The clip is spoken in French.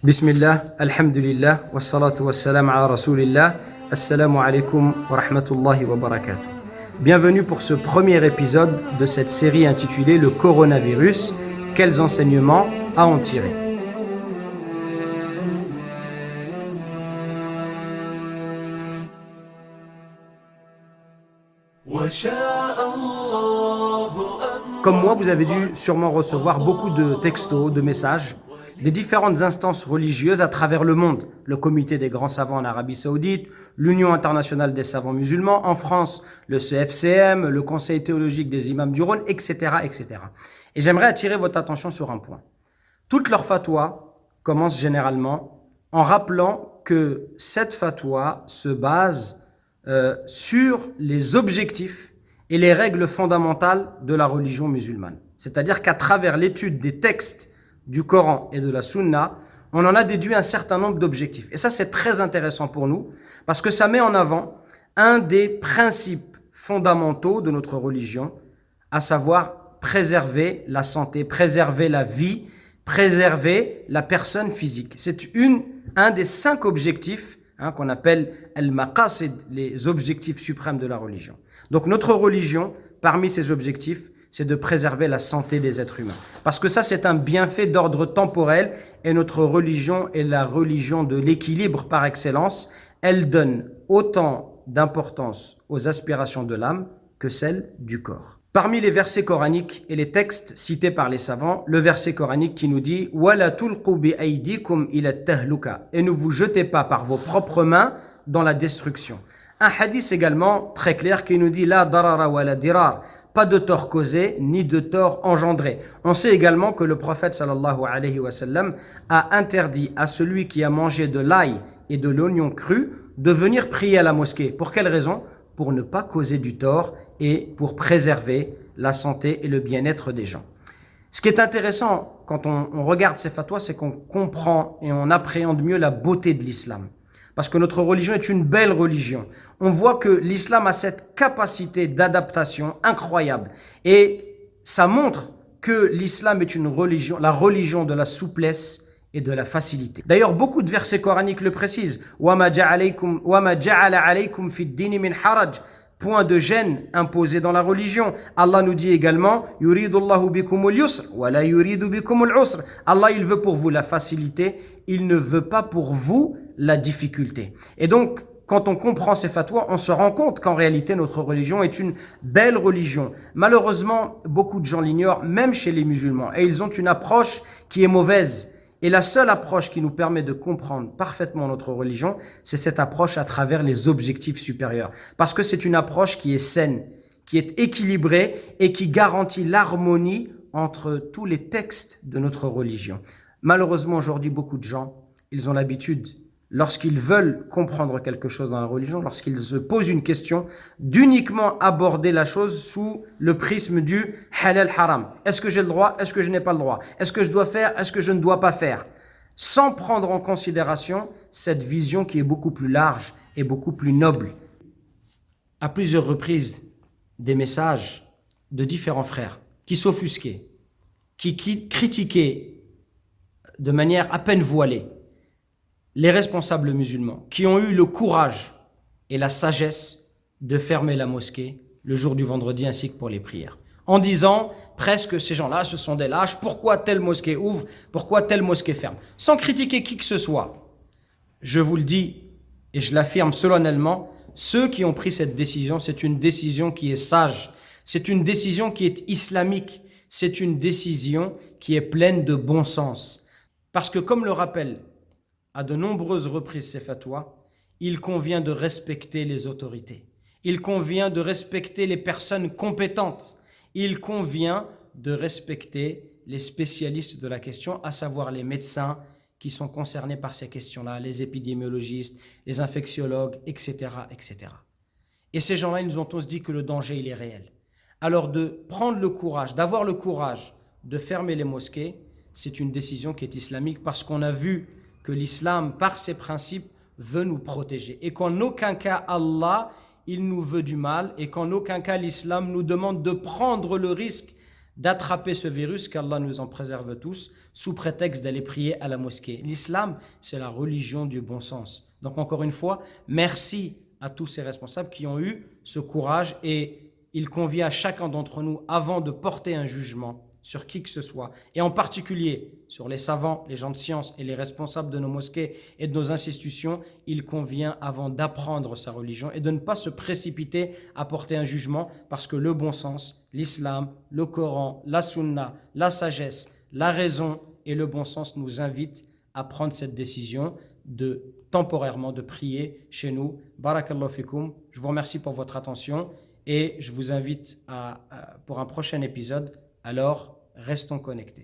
Bismillah, alhamdulillah, wassalatu wassalam ala rasulillah, assalamu alaikum wa rahmatullahi wa barakatuh. Bienvenue pour ce premier épisode de cette série intitulée Le coronavirus, quels enseignements à en tirer. Comme moi, vous avez dû sûrement recevoir beaucoup de textos, de messages des différentes instances religieuses à travers le monde. Le comité des grands savants en Arabie Saoudite, l'Union internationale des savants musulmans, en France, le CFCM, le Conseil théologique des imams du Rhône, etc., etc. Et j'aimerais attirer votre attention sur un point. Toutes leurs fatwas commencent généralement en rappelant que cette fatwa se base sur les objectifs et les règles fondamentales de la religion musulmane. C'est-à-dire qu'à travers l'étude des textes du Coran et de la Sunna, on en a déduit un certain nombre d'objectifs. Et ça, c'est très intéressant pour nous, parce que ça met en avant un des principes fondamentaux de notre religion, à savoir préserver la santé, préserver la vie, préserver la personne physique. C'est un des 5 objectifs qu'on appelle al-maqasid, les objectifs suprêmes de la religion. Donc notre religion, parmi ces objectifs, c'est de préserver la santé des êtres humains. Parce que ça, c'est un bienfait d'ordre temporel et notre religion est la religion de l'équilibre par excellence. Elle donne autant d'importance aux aspirations de l'âme que celles du corps. Parmi les versets coraniques et les textes cités par les savants, le verset coranique qui nous dit « Wala tulqu bi aydikum ila tahluka » et ne vous jetez pas par vos propres mains dans la destruction. Un hadith également très clair qui nous dit « La darara wa la dirar » pas de tort causé, ni de tort engendré. On sait également que le prophète sallallahu alayhi wa sallam a interdit à celui qui a mangé de l'ail et de l'oignon cru de venir prier à la mosquée. Pour quelle raison ? Pour ne pas causer du tort et pour préserver la santé et le bien-être des gens. Ce qui est intéressant quand on regarde ces fatwas, c'est qu'on comprend et on appréhende mieux la beauté de l'islam. Parce que notre religion est une belle religion. On voit que l'islam a cette capacité d'adaptation incroyable. Et ça montre que l'islam est une religion, la religion de la souplesse et de la facilité. D'ailleurs, beaucoup de versets coraniques le précisent. وَمَا جَعَلَ عَلَيْكُمْ فِي الدِّينِ مِنْ حَرَجٍ. Point de gêne imposé dans la religion. Allah nous dit également يُرِيدُ اللَّهُ بِكُمُ الْيُسْرَ وَلَا يُرِيدُ بِكُمُ الْعُسْرَ. Allah, il veut pour vous la facilité, il ne veut pas pour vous la difficulté. Et donc, quand on comprend ces fatwas, on se rend compte qu'en réalité, notre religion est une belle religion. Malheureusement, beaucoup de gens l'ignorent, même chez les musulmans. Et ils ont une approche qui est mauvaise. Et la seule approche qui nous permet de comprendre parfaitement notre religion, c'est cette approche à travers les objectifs supérieurs. Parce que c'est une approche qui est saine, qui est équilibrée et qui garantit l'harmonie entre tous les textes de notre religion. Malheureusement, aujourd'hui, beaucoup de gens, ils ont l'habitude, lorsqu'ils veulent comprendre quelque chose dans la religion, lorsqu'ils se posent une question, d'uniquement aborder la chose sous le prisme du halal haram. Est-ce que j'ai le droit? Est-ce que je n'ai pas le droit? Est-ce que je dois faire? Est-ce que je ne dois pas faire? Sans prendre en considération cette vision qui est beaucoup plus large et beaucoup plus noble. À plusieurs reprises, des messages de différents frères qui s'offusquaient, qui critiquaient de manière à peine voilée les responsables musulmans qui ont eu le courage et la sagesse de fermer la mosquée le jour du vendredi ainsi que pour les prières. En disant presque ces gens-là, ce sont des lâches, pourquoi telle mosquée ouvre, pourquoi telle mosquée ferme, sans critiquer qui que ce soit. Je vous le dis et je l'affirme solennellement, ceux qui ont pris cette décision, c'est une décision qui est sage, c'est une décision qui est islamique, c'est une décision qui est pleine de bon sens. Parce que comme le rappelle à de nombreuses reprises ces fatwas, il convient de respecter les autorités. Il convient de respecter les personnes compétentes. Il convient de respecter les spécialistes de la question, à savoir les médecins qui sont concernés par ces questions-là, les épidémiologistes, les infectiologues, etc., etc. Et ces gens-là, ils nous ont tous dit que le danger, il est réel. Alors de prendre le courage, d'avoir le courage de fermer les mosquées, c'est une décision qui est islamique parce qu'on a vu que l'islam, par ses principes, veut nous protéger. Et qu'en aucun cas, Allah, il nous veut du mal. Et qu'en aucun cas, l'islam nous demande de prendre le risque d'attraper ce virus, qu'Allah nous en préserve tous, sous prétexte d'aller prier à la mosquée. L'islam, c'est la religion du bon sens. Donc encore une fois, merci à tous ces responsables qui ont eu ce courage, et il convient à chacun d'entre nous, avant de porter un jugement sur qui que ce soit, et en particulier sur les savants, les gens de science et les responsables de nos mosquées et de nos institutions, il convient, avant d'apprendre sa religion, et de ne pas se précipiter à porter un jugement, parce que le bon sens, l'islam, le Coran, la sunna, la sagesse, la raison et le bon sens nous invitent à prendre cette décision temporairement de prier chez nous. Barakallahu fikum. Je vous remercie pour votre attention et je vous invite pour un prochain épisode. Alors, restons connectés.